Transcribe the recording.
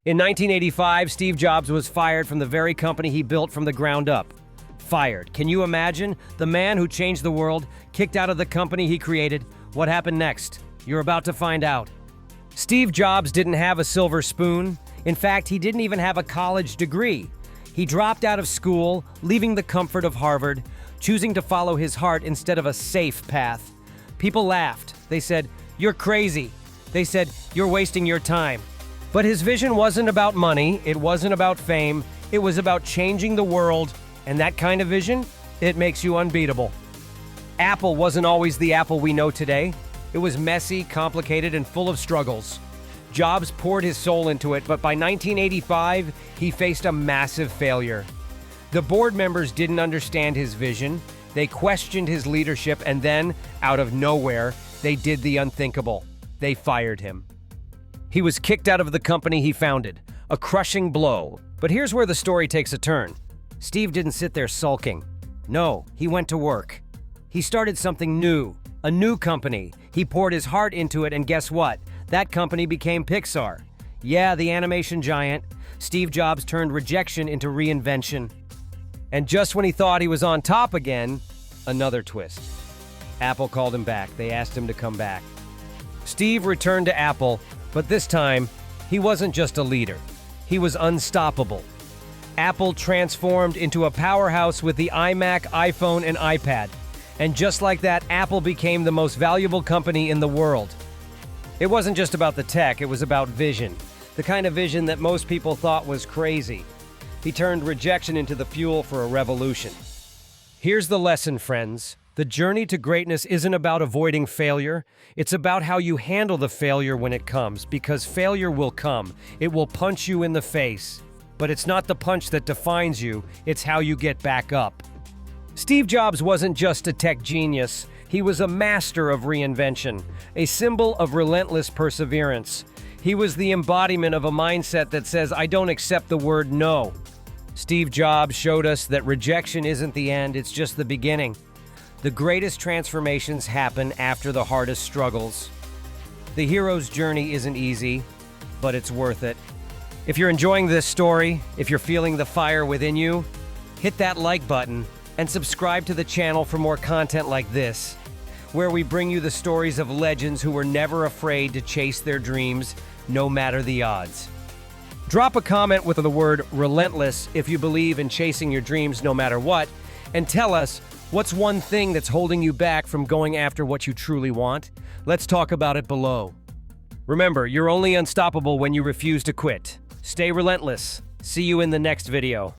In 1985, Steve Jobs was fired from the very company he built from the ground up. Fired. Can you imagine? The man who changed the world, kicked out of the company he created. What happened next? You're about to find out. Steve Jobs didn't have a silver spoon. In fact, he didn't even have a college degree. He dropped out of school, leaving the comfort of Harvard, choosing to follow his heart instead of a safe path. People laughed. They said, "You're crazy." They said, "You're wasting your time." But his vision wasn't about money, it wasn't about fame, it was about changing the world, and that kind of vision, it makes you unbeatable. Apple wasn't always the Apple we know today. It was messy, complicated, and full of struggles. Jobs poured his soul into it, but by 1985, he faced a massive failure. The board members didn't understand his vision, they questioned his leadership, and then, out of nowhere, they did the unthinkable. They fired him. He was kicked out of the company he founded, a crushing blow. But here's where the story takes a turn. Steve didn't sit there sulking. No, he went to work. He started something new, a new company. He poured his heart into it, and guess what? That company became Pixar. Yeah, the animation giant. Steve Jobs turned rejection into reinvention. And just when he thought he was on top again, another twist. Apple called him back. They asked him to come back. Steve returned to Apple, but this time, he wasn't just a leader. He was unstoppable. Apple transformed into a powerhouse with the iMac, iPhone, and iPad. And just like that, Apple became the most valuable company in the world. It wasn't just about the tech, it was about vision. The kind of vision that most people thought was crazy. He turned rejection into the fuel for a revolution. Here's the lesson, friends. The journey to greatness isn't about avoiding failure. It's about how you handle the failure when it comes, because failure will come. It will punch you in the face. But it's not the punch that defines you, it's how you get back up. Steve Jobs wasn't just a tech genius. He was a master of reinvention, a symbol of relentless perseverance. He was the embodiment of a mindset that says, "I don't accept the word no." Steve Jobs showed us that rejection isn't the end, it's just the beginning. The greatest transformations happen after the hardest struggles. The hero's journey isn't easy, but it's worth it. If you're enjoying this story, if you're feeling the fire within you, hit that like button and subscribe to the channel for more content like this, where we bring you the stories of legends who were never afraid to chase their dreams, no matter the odds. Drop a comment with the word relentless if you believe in chasing your dreams no matter what, and tell us, what's one thing that's holding you back from going after what you truly want? Let's talk about it below. Remember, you're only unstoppable when you refuse to quit. Stay relentless. See you in the next video.